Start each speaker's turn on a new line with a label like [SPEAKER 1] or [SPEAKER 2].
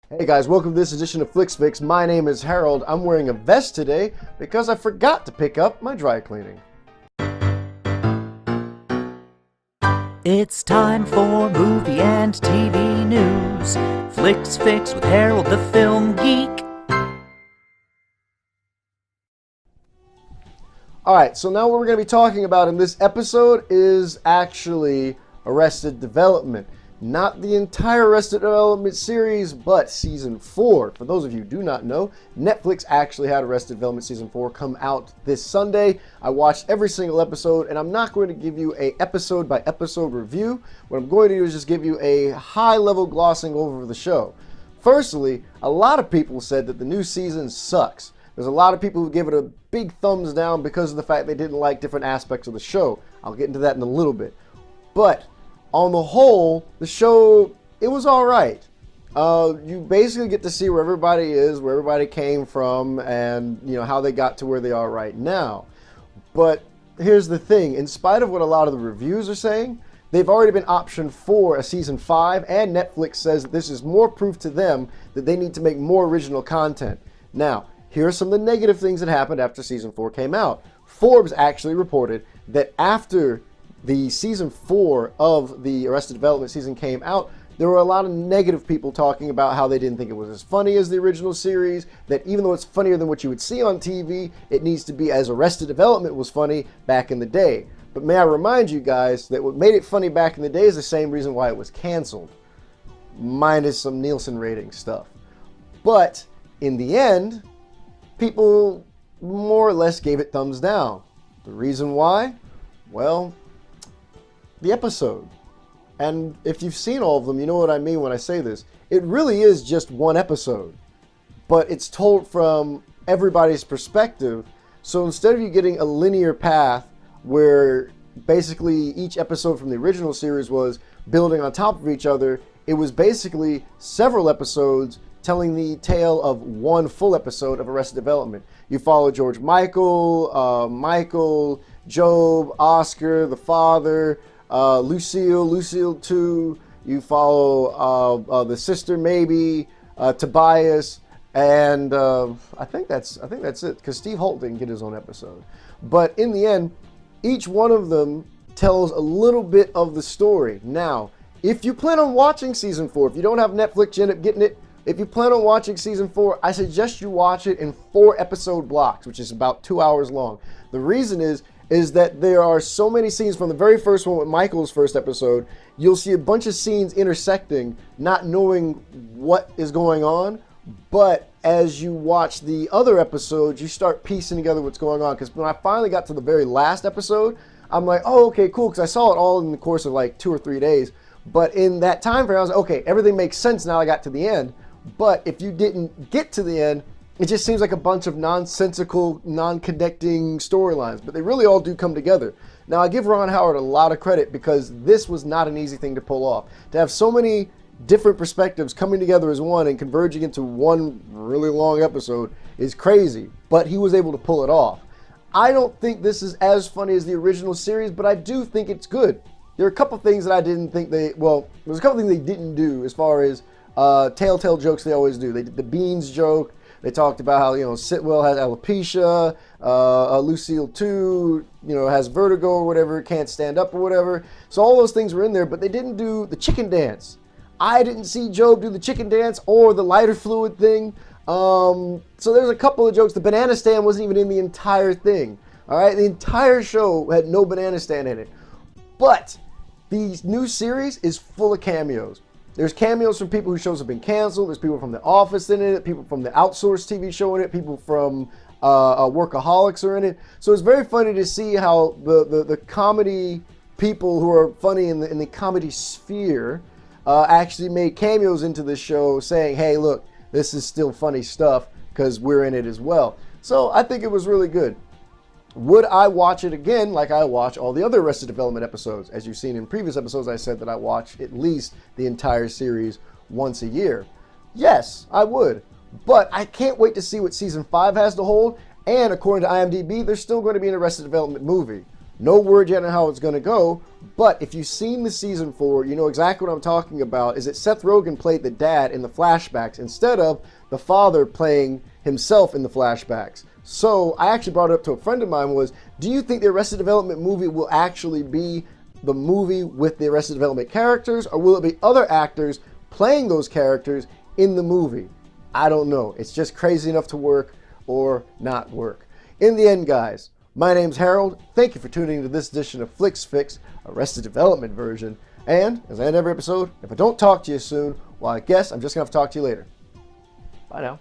[SPEAKER 1] Hey guys, welcome to this edition of Flix Fix. My name is Harold. I'm wearing a vest today because I forgot to pick up my dry cleaning.
[SPEAKER 2] It's time for movie and TV news. Flix Fix with Harold the Film Geek.
[SPEAKER 1] Alright, so now what we're going to be talking about in this episode is actually Arrested Development. Not the entire Arrested Development series, but Season 4. For those of you who do not know, Netflix actually had Arrested Development Season 4 come out this Sunday. I watched every single episode, and I'm not going to give you a episode-by-episode review. What I'm going to do is just give you a high-level glossing over the show. Firstly, a lot of people said that the new season sucks. There's a lot of people who give it a big thumbs down because of the fact they didn't like different aspects of the show. I'll get into that in a little bit. But on the whole, the show, it was all right. You basically get to see where everybody is, where everybody came from, and how they got to where they are right now. But here's the thing, in spite of what a lot of the reviews are saying, they've already been optioned for a season 5, and Netflix says that this is more proof to them that they need to make more original content. Now, here are some of the negative things that happened after season 4 came out. Forbes actually reported that after the season 4 of the Arrested Development season came out, there were a lot of negative people talking about how they didn't think it was as funny as the original series, that even though it's funnier than what you would see on TV, it needs to be as Arrested Development was funny back in the day. But may I remind you guys that what made it funny back in the day is the same reason why it was canceled, minus some Nielsen rating stuff. But in the end, people more or less gave it thumbs down. The reason why? Well, the episode. And if you've seen all of them, you know what I mean when I say this. It really is just one episode, but it's told from everybody's perspective. So instead of you getting a linear path where basically each episode from the original series was building on top of each other, it was basically several episodes telling the tale of one full episode of Arrested Development. You follow George Michael, Job, Oscar, the father, Lucille 2. You follow the sister, maybe Tobias, and I think that's it, because Steve Holt didn't get his own episode. But in the end, each one of them tells a little bit of the story. Now, if you plan on watching season 4, if you don't have Netflix, you end up getting it. If you plan on watching season 4, I suggest you watch it in 4 episode blocks, which is about 2 hours long. The reason is that there are so many scenes from the very first one with Michael's first episode. You'll see a bunch of scenes intersecting, not knowing what is going on. But as you watch the other episodes, you start piecing together what's going on. Because when I finally got to the very last episode, I'm like, oh, okay, cool. Because I saw it all in the course of like 2 or 3 days. But in that time frame, I was like, okay, everything makes sense now I got to the end. But if you didn't get to the end, it just seems like a bunch of nonsensical, non-connecting storylines. But they really all do come together. Now, I give Ron Howard a lot of credit because this was not an easy thing to pull off. To have so many different perspectives coming together as one and converging into one really long episode is crazy. But he was able to pull it off. I don't think this is as funny as the original series, but I do think it's good. There are a couple things that I didn't think there's a couple things they didn't do as far as telltale jokes they always do. They did the beans joke. They talked about how, Sitwell has alopecia, Lucille 2, has vertigo or whatever, can't stand up or whatever. So all those things were in there, but they didn't do the chicken dance. I didn't see Job do the chicken dance or the lighter fluid thing. So there's a couple of jokes. The banana stand wasn't even in the entire thing. All right, the entire show had no banana stand in it. But the new series is full of cameos. There's cameos from people whose shows have been canceled. There's people from The Office in it, people from the outsourced TV show in it, people from Workaholics are in it. So it's very funny to see how the comedy people who are funny in the comedy sphere actually made cameos into the show saying, hey, look, this is still funny stuff because we're in it as well. So I think it was really good. Would I watch it again like I watch all the other Arrested Development episodes? As you've seen in previous episodes, I said that I watch at least the entire series once a year. Yes, I would. But I can't wait to see what Season 5 has to hold. And according to IMDb, there's still going to be an Arrested Development movie. No word yet on how it's going to go, but if you've seen the season 4, you know exactly what I'm talking about, is that Seth Rogen played the dad in the flashbacks instead of the father playing himself in the flashbacks. So I actually brought it up to a friend of mine was, do you think the Arrested Development movie will actually be the movie with the Arrested Development characters, or will it be other actors playing those characters in the movie? I don't know. It's just crazy enough to work or not work. In the end, guys, my name's Harold. Thank you for tuning into this edition of Flix Fix, Arrested Development version. And, as I end every episode, if I don't talk to you soon, well, I guess I'm just going to have to talk to you later. Bye now.